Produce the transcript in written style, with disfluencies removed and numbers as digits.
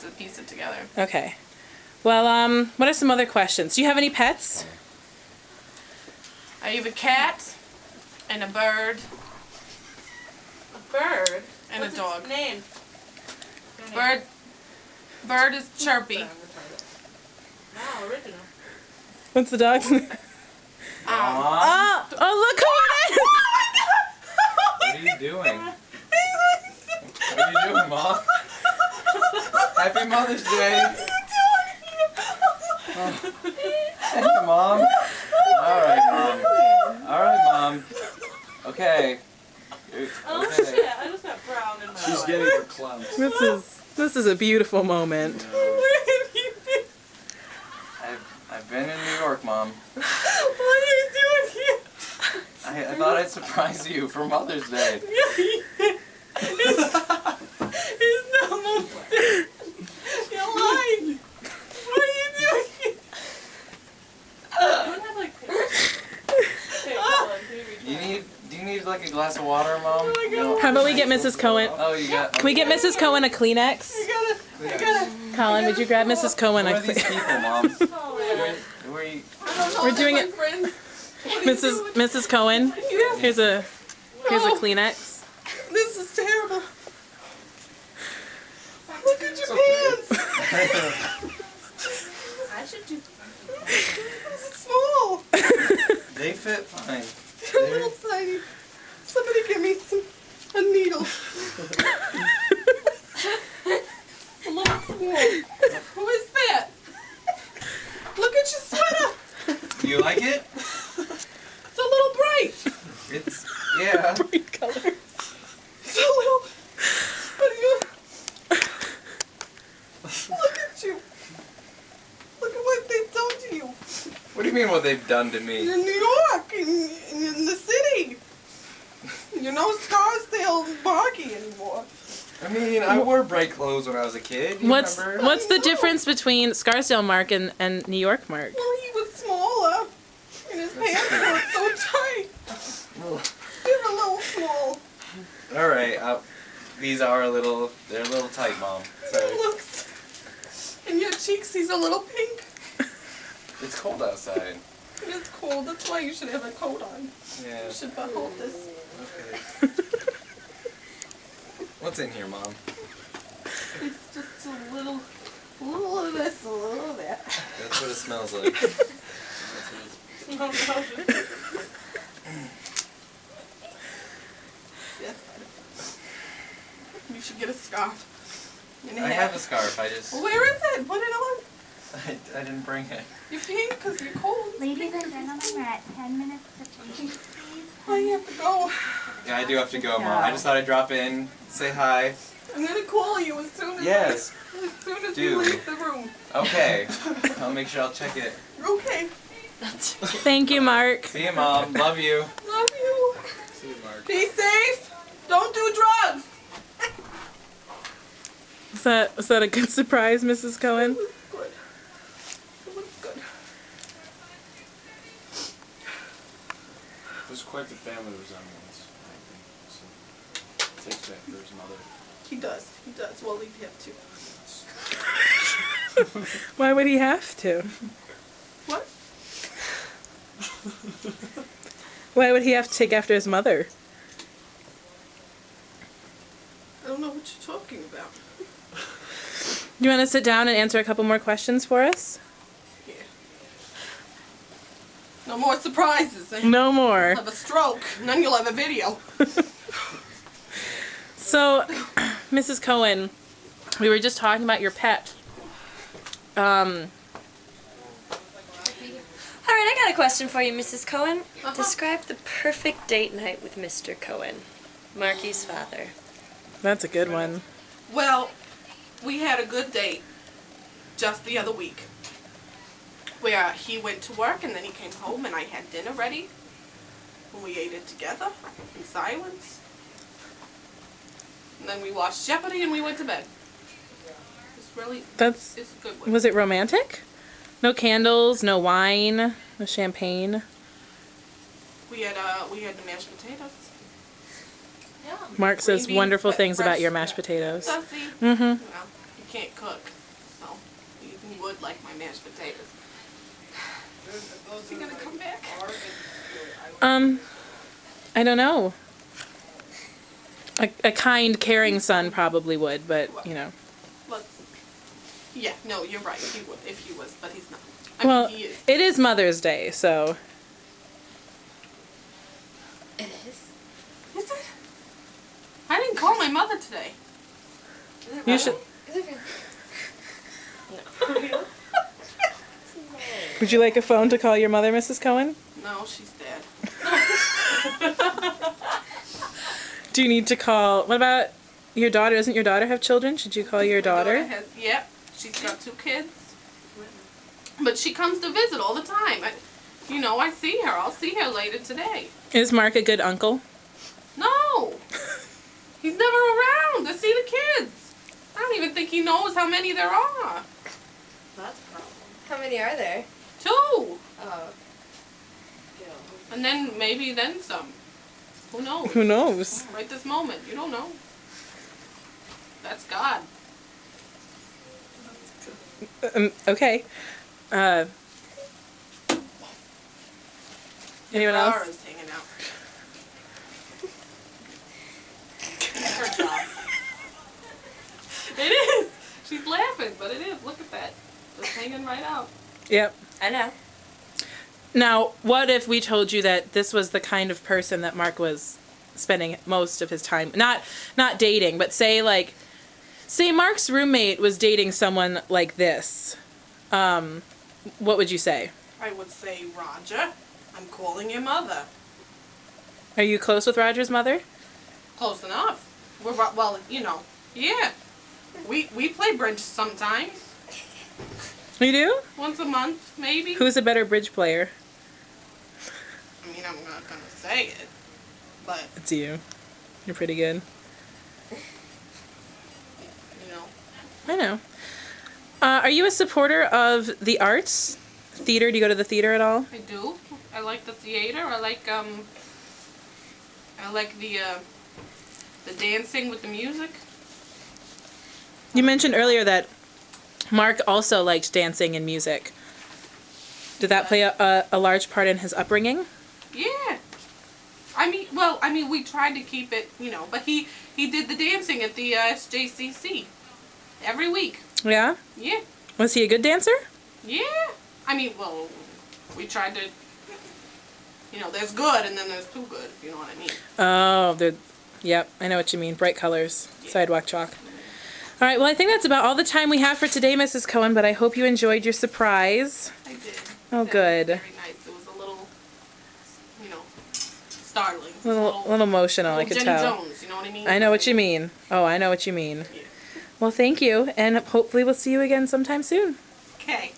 to piece it together. Okay. Well, what are some other questions? Do you have any pets? I have a cat and a bird. A bird? And What's a dog. Its name? Bird is Chirpy. Wow, original. What's the dog's name? Oh, look who it is! What are you doing? What are you doing, Mom? Happy Mother's Day! Oh. Hey, Mom. Alright, Mom. Alright, Mom. Okay. Oh Okay. shit, I just got brown in my She's eye. getting her clout. This is a beautiful moment. I've been in New York, Mom. What are you doing here? I thought I'd surprise you for Mother's Day. It's not moving. You're lying. What are you doing here? I don't have like pictures. Okay, hold on. Do you need like a glass of water, Mom? Oh my God. How about we get Mrs. Cohen? Oh, you got. Can we get Mrs. Cohen a Kleenex? I gotta. Colin, would you grab Mrs. Cohen Who a are these Kleenex? people, Mom? Oh, Who are you? We're doing it. Mrs. Cohen, here's a Kleenex. This is terrible. Look at your pants. I should do. This is small. They fit fine. They're a little tiny. Somebody give me a needle. A little small. Who is that? Look at your sweater. Do you like it? It's a little bright. It's yeah. Bright colors. It's a little. What are you? Look at you. Look at what they've done to you. What do you mean what they've done to me? In New York, in the city. You're no Scarsdale Marky anymore. I mean, I wore bright clothes when I was a kid. You remember? What's the difference between Scarsdale Mark and New York Mark? Well, he was smaller, and his pants were so tight. They were a little small. All right, these are they're a little tight, Mom. Sorry. Look, and your cheeks, he's a little pink. It's cold outside. It is cold. That's why you should have a coat on. Yeah. You should hold this. Okay. What's in here, Mom? It's just a little of this, a little of that. That's what it smells like. Yes. You should get a scarf. And a I hat. have a scarf. I just Well, where is it? Put it on. I didn't bring it. You're pink because you're cold. Ladies and gentlemen, we're at 10 minutes to change, please. I have to go. Yeah, I do have to go, Mom. I just thought I'd drop in, say hi. I'm gonna call you as soon as Yes. you Do. leave the room. Okay. I'll make sure I'll check it. Okay. Thank you, Mark. See you, Mom. Love you. Love you. See you, Mark. Be safe. Don't do drugs. Was that a good surprise, Mrs. Cohen? It was good. It was good. There's quite the family resemblance, I think. So, takes after his mother. He does. He does. Well, he'd have to. Why would he have to? What? Why would he have to take after his mother? I don't know what you're talking about. Do you want to sit down and answer a couple more questions for us? Yeah. No more surprises. Eh? No more. You'll have a stroke, and then you'll have a video. So, Mrs. Cohen, we were just talking about your pet. All right, I got a question for you, Mrs. Cohen. Describe the perfect date night with Mr. Cohen, Marky's father. That's a good one. Well, we had a good date just the other week where he went to work and then he came home and I had dinner ready and we ate it together in silence. And then we watched Jeopardy and we went to bed. It's really, it's a good one. Was it romantic? No candles, no wine, no champagne. We had the mashed potatoes. Yeah. Mark says Green beans, wonderful but things about fresh. your mashed potatoes. Does he? Mm-hmm. Well, he can't cook, so he would like my mashed potatoes. Is he gonna come back? I don't know. A kind, caring son probably would, but, you know. Let's, yeah, no, you're right. He would if he was, but he's not. Well, he is. it is Mother's Day, so. It is. Is it? I didn't call my mother today. You should. Is it really? Would you like a phone to call your mother, Mrs. Cohen? No, she's dead. Do you need to call? What about your daughter? Doesn't your daughter have children? Should you call your My daughter daughter? yep, she's got 2 kids. But she comes to visit all the time. I see her. I'll see her later today. Is Mark a good uncle? No! He's never around to see the kids. I don't even think he knows how many there are. That's a problem. How many are there? 2! Oh. And then maybe then some. Who knows? Who knows? Right this moment. You don't know. That's God. Okay. Anyone else? Laura's hanging out. It's her job. It is. She's laughing, but it is. Look at that. Just hanging right out. Yep. I know. Now, what if we told you that this was the kind of person that Mark was spending most of his time, not dating, but say Mark's roommate was dating someone like this. What would you say? I would say, Roger, I'm calling your mother. Are you close with Roger's mother? Close enough. Well, yeah. We play bridge sometimes. You do? Once a month, maybe. Who's a better bridge player? I mean, I'm not gonna say it, but It's you. You're pretty good. you know. I know. Are you a supporter of the arts? Theater? Do you go to the theater at all? I do. I like the theater. I like the dancing with the music. You mentioned earlier that Mark also liked dancing and music. Did that play a large part in his upbringing? Yeah. I mean, we tried to keep it, but he did the dancing at the SJCC every week. Yeah? Yeah. Was he a good dancer? Yeah. I mean, well, we tried to, there's good and then there's too good, if you know what I mean. Oh, yep, I know what you mean. Bright colors, sidewalk chalk. All right, well, I think that's about all the time we have for today, Mrs. Cohen, but I hope you enjoyed your surprise. I did. Oh, That good. was very nice. It was a little, startling. A little emotional, I could Jenny tell. Jones, you know what I mean? I know what you mean. Oh, I know what you mean. Yeah. Well, thank you, and hopefully we'll see you again sometime soon. Okay.